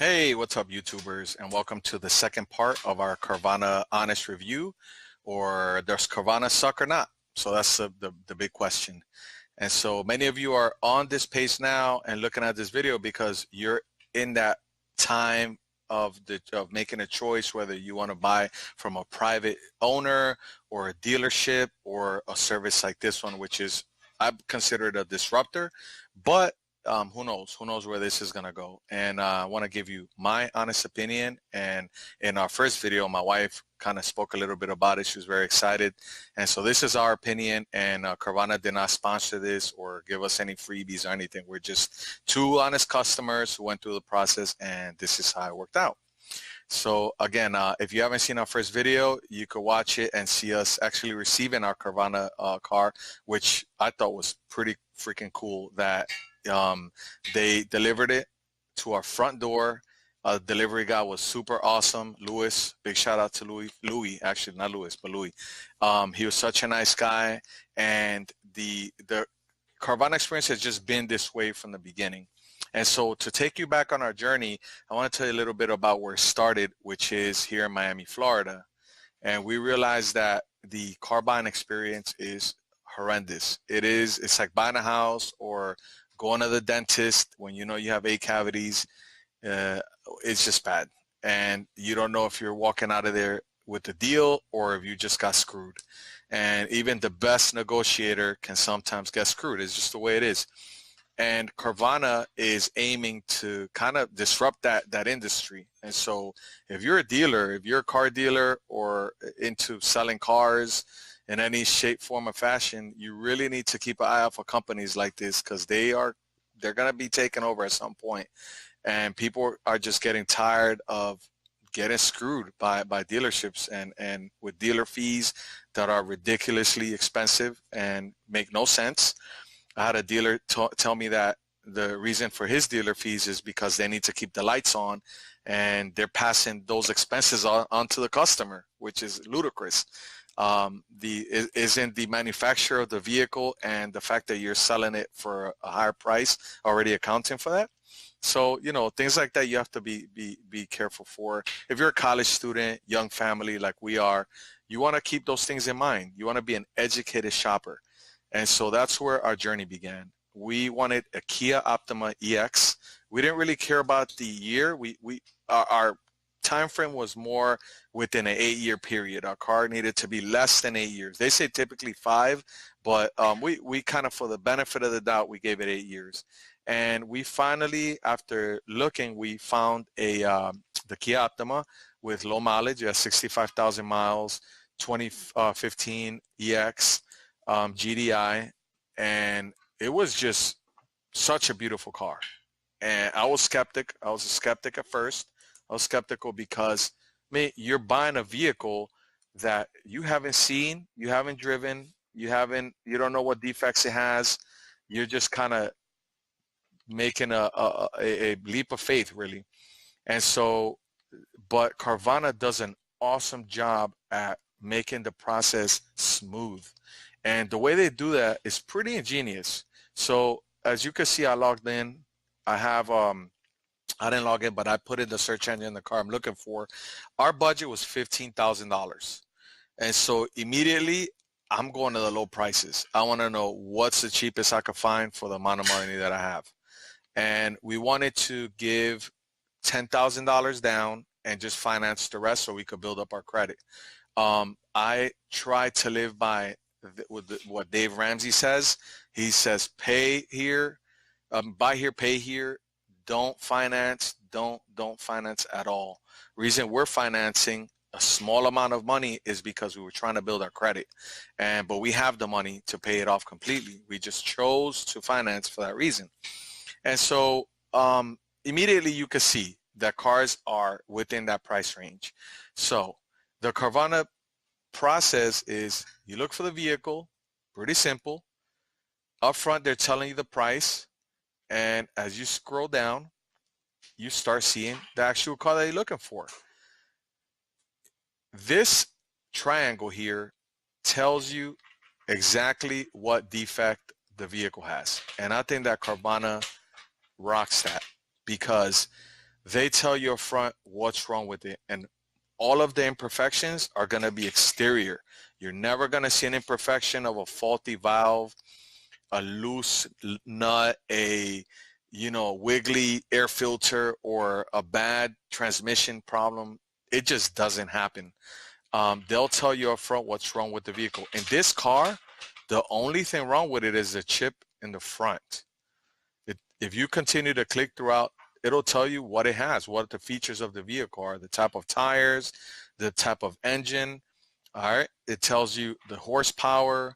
Hey, what's up, YouTubers, and welcome to the second part of our Carvana honest review, or does Carvana suck or not? So that's the big question. And so many of you are on this page now and looking at this video because you're in that time of making a choice whether you want to buy from a private owner or a dealership or a service like this one, which is I consider it a disruptor, but who knows? Who knows where this is going to go? And I want to give you my honest opinion. And in our first video, my wife kind of spoke a little bit about it. She was very excited. And so this is our opinion. And Carvana did not sponsor this or give us any freebies or anything. We're just two honest customers who went through the process, and this is how it worked out. So again, if you haven't seen our first video, you could watch it and see us actually receiving our Carvana car, which I thought was pretty freaking cool that they delivered it to our front door. Delivery guy was super awesome. Louis, big shout out to Louis, actually not Louis, but Louis. He was such a nice guy, and the Carvana experience has just been this way from the beginning. And so to take you back on our journey, I want to tell you a little bit about where it started, which is here in Miami, Florida. And we realized that the car buying experience is horrendous. It's like buying a house or going to the dentist when you know you have 8 cavities. It's just bad. And you don't know if you're walking out of there with a deal or if you just got screwed. And even the best negotiator can sometimes get screwed. It's just the way it is. And Carvana is aiming to kind of disrupt that industry. And so if you're a dealer, if you're a car dealer or into selling cars in any shape, form, or fashion, you really need to keep an eye out for companies like this, because they're going to be taken over at some point. And people are just getting tired of getting screwed by dealerships and with dealer fees that are ridiculously expensive and make no sense. I had a dealer tell me that the reason for his dealer fees is because they need to keep the lights on, and they're passing those expenses on to the customer, which is ludicrous. Isn't the manufacturer of the vehicle and the fact that you're selling it for a higher price already accounting for that? So, you know, things like that you have to be careful for. If you're a college student, young family like we are, you want to keep those things in mind. You want to be an educated shopper. And so that's where our journey began. We wanted a Kia Optima EX. We didn't really care about the year. Our time frame was more within an 8-year period. Our car needed to be less than 8 years. They say typically 5, but we kind of, for the benefit of the doubt, we gave it 8 years. And we finally, after looking, we found the Kia Optima with low mileage, 65,000 miles, 2015 EX. GDI, and it was just such a beautiful car. And I was skeptic. I was a skeptic at first. I was skeptical because, I mean, you're buying a vehicle that you haven't seen, you haven't driven, you don't know what defects it has. You're just kind of making a leap of faith, really. And so, but Carvana does an awesome job at making the process smooth. And the way they do that is pretty ingenious. So as you can see, I logged in. I have, I didn't log in, but I put in the search engine in the car I'm looking for. Our budget was $15,000. And so immediately I'm going to the low prices. I want to know what's the cheapest I could find for the amount of money that I have. And we wanted to give $10,000 down and just finance the rest so we could build up our credit. I tried to live by what Dave Ramsey says. He says, pay here, buy here, pay here. Don't finance. Don't finance at all. Reason we're financing a small amount of money is because we were trying to build our credit, but we have the money to pay it off completely. We just chose to finance for that reason. And so immediately you can see that cars are within that price range. So the Carvana process is you look for the vehicle, pretty simple. Up front, they're telling you the price. And as you scroll down, you start seeing the actual car that you're looking for. This triangle here tells you exactly what defect the vehicle has. And I think that Carvana rocks that, because They tell you up front what's wrong with it, and all of the imperfections are going to be exterior. You're never going to see an imperfection of a faulty valve, a loose nut, a wiggly air filter, or a bad transmission problem. It just doesn't happen. They'll tell you up front what's wrong with the vehicle. In this car, the only thing wrong with it is the chip in the front. If you continue to click throughout, it'll tell you what it has, what the features of the vehicle are, the type of tires, the type of engine. All right. It tells you the horsepower,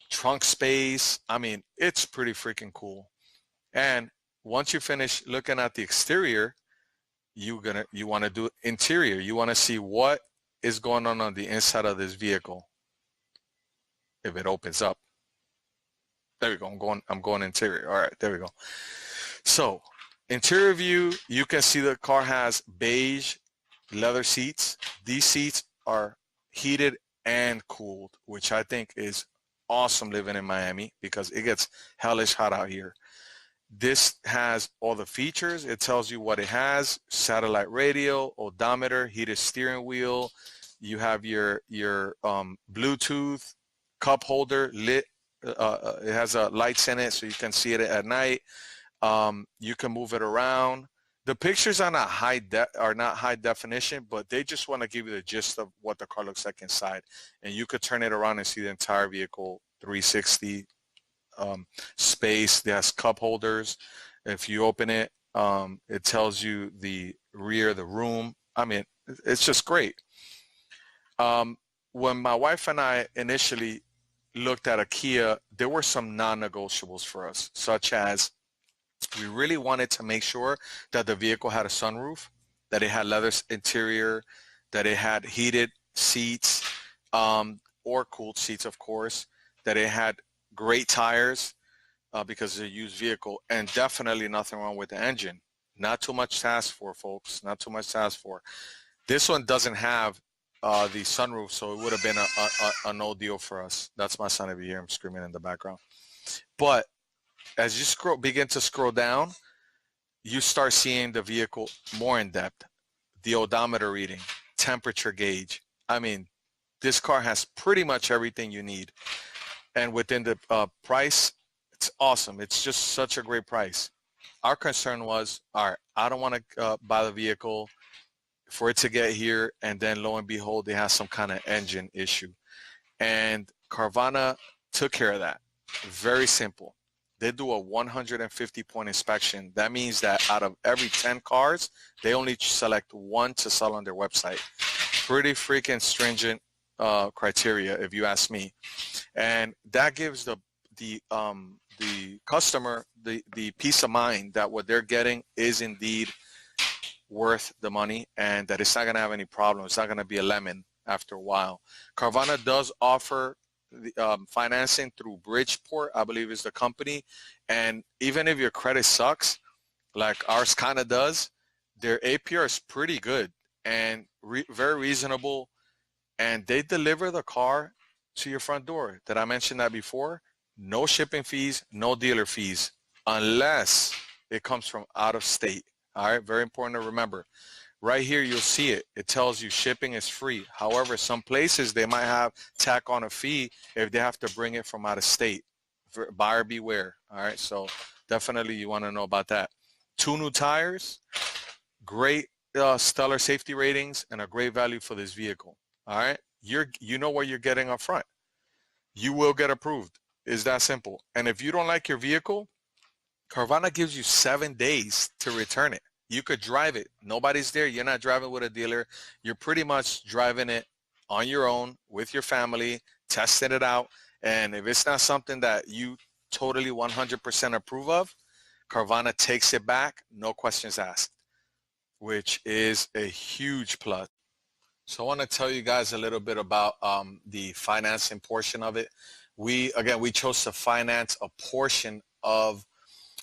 trunk space. I mean, it's pretty freaking cool. And once you finish looking at the exterior, you want to do interior. You want to see what is going on the inside of this vehicle. If it opens up. There we go. I'm going interior. All right, there we go. So interior view, you can see the car has beige leather seats. These seats are heated and cooled, which I think is awesome living in Miami because it gets hellish hot out here. This has all the features. It tells you what it has: satellite radio, odometer, heated steering wheel. You have your Bluetooth cup holder lit. It has lights in it so you can see it at night. You can move it around. The pictures are not high definition, but they just want to give you the gist of what the car looks like inside. And you could turn it around and see the entire vehicle 360 space. There's cup holders. If you open it, it tells you the rear, the room. I mean, it's just great. When my wife and I initially looked at a Kia, there were some non-negotiables for us, such as we really wanted to make sure that the vehicle had a sunroof, that it had leather interior, that it had heated seats, or cooled seats, of course, that it had great tires because it's a used vehicle, and definitely nothing wrong with the engine. Not too much to ask for, folks. Not too much to ask for. This one doesn't have the sunroof, so it would have been a no deal for us. That's my son over here. I'm screaming in the background. But as you begin to scroll down, you start seeing the vehicle more in depth. The odometer reading, temperature gauge. I mean, this car has pretty much everything you need. And within the price, it's awesome. It's just such a great price. Our concern was, all right, I don't want to buy the vehicle for it to get here, and then lo and behold, they have some kind of engine issue. And Carvana took care of that. Very simple. They do a 150-point inspection. That means that out of every 10 cars, they only select one to sell on their website. Pretty freaking stringent criteria, if you ask me. And that gives the customer the peace of mind that what they're getting is indeed worth the money, and that it's not going to have any problem. It's not going to be a lemon after a while. Carvana does offer the, financing through Bridgeport, I believe is the company. And even if your credit sucks, like ours kind of does, their APR is pretty good and very reasonable. And they deliver the car to your front door. Did I mention that before? No shipping fees, no dealer fees, unless it comes from out of state. All right, very important to remember. Right here, you'll see it. It tells you shipping is free. However, some places they might have tack on a fee if they have to bring it from out of state. Buyer beware. All right, so definitely you want to know about that. 2 new tires, great stellar safety ratings, and a great value for this vehicle. All right, you know what you're getting up front. You will get approved. It's that simple. And if you don't like your vehicle, Carvana gives you 7 days to return it. You could drive it. Nobody's there. You're not driving with a dealer. You're pretty much driving it on your own with your family, testing it out. And if it's not something that you totally 100% approve of, Carvana takes it back, no questions asked, which is a huge plus. So I want to tell you guys a little bit about the financing portion of it. We chose to finance a portion of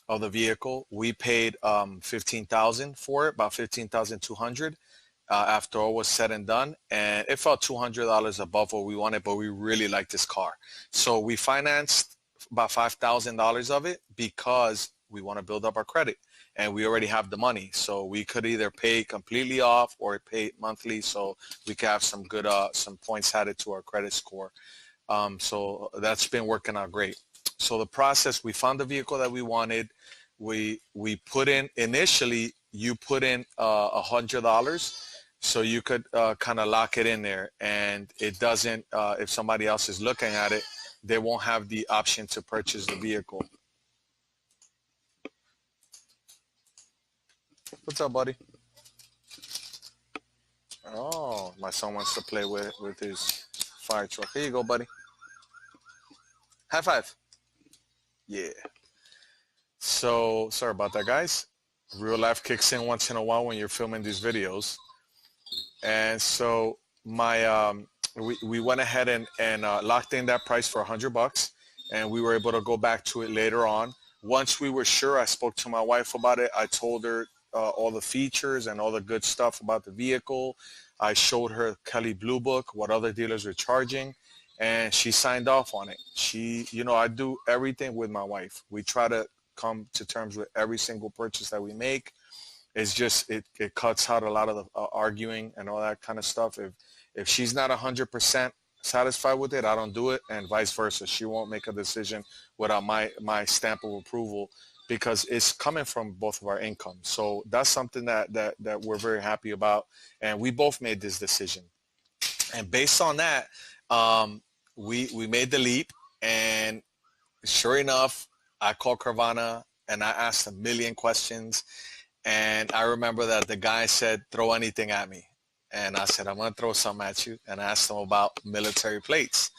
the vehicle. We paid $15,000 for it, about $15,200 after all was said and done, and it felt $200 above what we wanted, but we really like this car. So we financed about $5,000 of it because we want to build up our credit, and we already have the money. So we could either pay completely off or pay monthly, so we could have some good, some points added to our credit score. So that's been working out great. So the process, we found the vehicle that we wanted. We put in, initially, you put in $100, so you could kind of lock it in there, and it doesn't, if somebody else is looking at it, they won't have the option to purchase the vehicle. What's up, buddy? Oh, my son wants to play with his fire truck. Here you go, buddy. High five. Yeah. So sorry about that, guys. Real life kicks in once in a while when you're filming these videos. And so we went ahead and locked in that price for $100, and we were able to go back to it later on. Once we were sure, I spoke to my wife about it. I told her all the features and all the good stuff about the vehicle. I showed her Kelly Blue Book, what other dealers were charging, and she signed off on it. She, you know, I do everything with my wife. We try to come to terms with every single purchase that we make. It's just, it cuts out a lot of the arguing and all that kind of stuff. If she's not 100% satisfied with it, I don't do it, and vice versa. She won't make a decision without my stamp of approval, because it's coming from both of our income. So that's something that we're very happy about, and we both made this decision. And based on that, we made the leap, and sure enough, I called Carvana and I asked a million questions. And I remember that the guy said, throw anything at me. And I said, I'm going to throw something at you. And I asked him about military plates.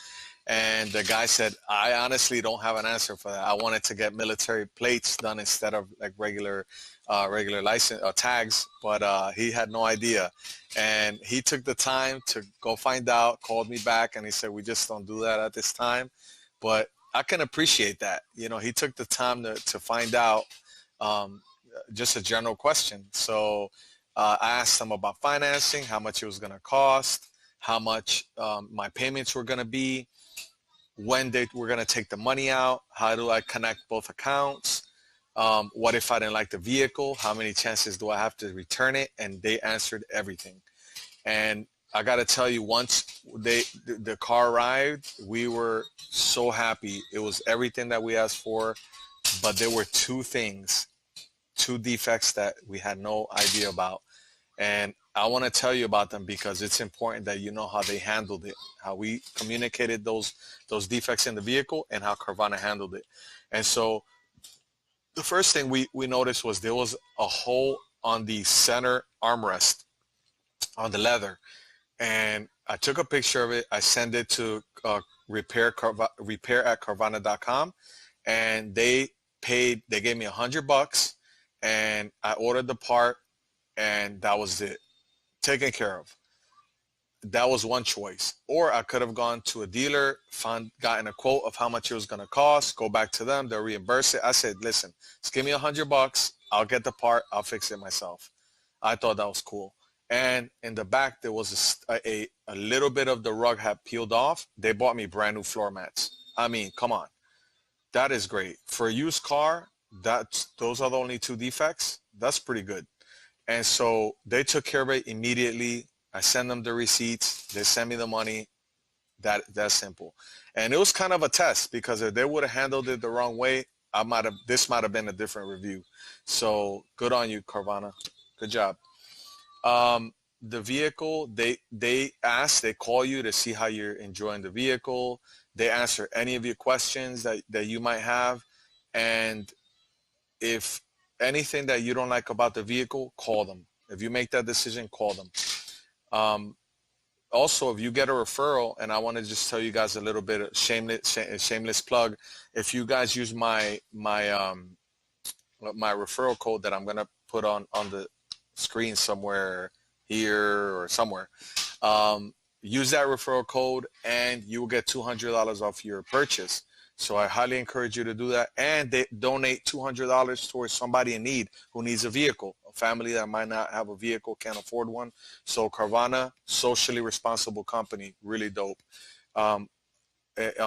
And the guy said, I honestly don't have an answer for that. I wanted to get military plates done instead of like regular license tags, but he had no idea. And he took the time to go find out, called me back, and he said, we just don't do that at this time. But I can appreciate that. You know, he took the time to find out, just a general question. So I asked him about financing, how much it was going to cost, how much my payments were going to be, when they were going to take the money out, how do I connect both accounts, what if I didn't like the vehicle, how many chances do I have to return it, and they answered everything. And I got to tell you, once the car arrived, we were so happy. It was everything that we asked for, but there were two defects that we had no idea about. And I want to tell you about them because it's important that you know how they handled it, how we communicated those defects in the vehicle, and how Carvana handled it. And so the first thing we noticed was there was a hole on the center armrest on the leather. And I took a picture of it. I sent it to repair at Carvana.com, and they gave me $100, and I ordered the part, and that was it, taken care of. That was one choice. Or I could have gone to a dealer, gotten a quote of how much it was going to cost, go back to them, they'll reimburse it. I said, listen, just give me $100, I'll get the part, I'll fix it myself. I thought that was cool. And in the back, there was a little bit of the rug had peeled off. They bought me brand new floor mats. I mean, come on. That is great. For a used car, those are the only two defects. That's pretty good. And so they took care of it immediately. I send them the receipts. They send me the money. That's simple. And it was kind of a test, because if they would have handled it the wrong way, this might have been a different review. So good on you, Carvana. Good job. The vehicle, they call you to see how you're enjoying the vehicle. They answer any of your questions that you might have. And if anything that you don't like about the vehicle, call them. If you make that decision, call them. Also, if you get a referral, and I want to just tell you guys a little bit of shameless plug. If you guys use my referral code that I'm going to put on the screen somewhere here or somewhere, use that referral code and you will get $200 off your purchase. So I highly encourage you to do that, and they donate $200 towards somebody in need who needs a vehicle, a family that might not have a vehicle, can't afford one. So Carvana, socially responsible company, really dope. On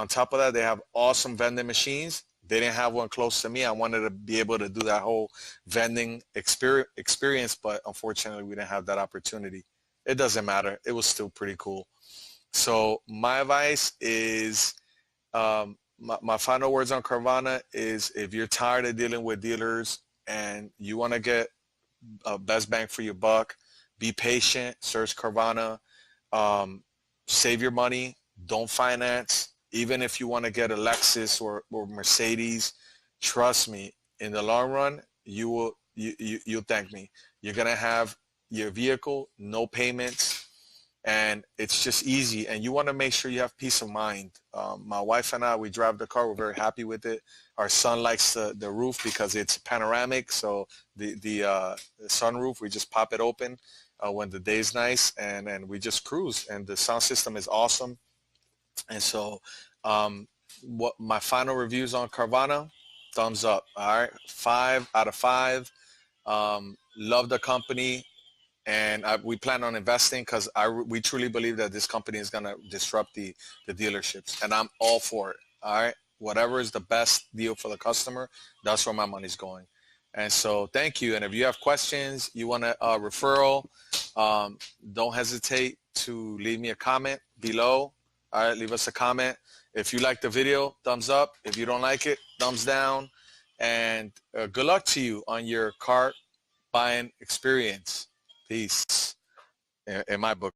top of that, they have awesome vending machines. they didn't have one close to me. I wanted to be able to do that whole vending experience, but unfortunately we didn't have that opportunity. It doesn't matter. It was still pretty cool. So my advice is, my final words on Carvana is, if you're tired of dealing with dealers and you want to get best bang for your buck, be patient, search Carvana, save your money, don't finance. Even if you want to get a Lexus or Mercedes, trust me, in the long run, you'll thank me. You're going to have your vehicle, no payments, and it's just easy. And you want to make sure you have peace of mind. My wife and I, we drive the car. We're very happy with it. Our son likes the roof because it's panoramic. So the sunroof, we just pop it open when the day's nice, and we just cruise. And the sound system is awesome. And so what my final reviews on Carvana, thumbs up. All right, 5 out of 5. Love the company. And we plan on investing because we truly believe that this company is going to disrupt the dealerships. And I'm all for it. All right. Whatever is the best deal for the customer, that's where my money's going. And so thank you. And if you have questions, you want a referral, don't hesitate to leave me a comment below. All right. Leave us a comment. If you like the video, thumbs up. If you don't like it, thumbs down. And good luck to you on your car buying experience. Peace. In my book.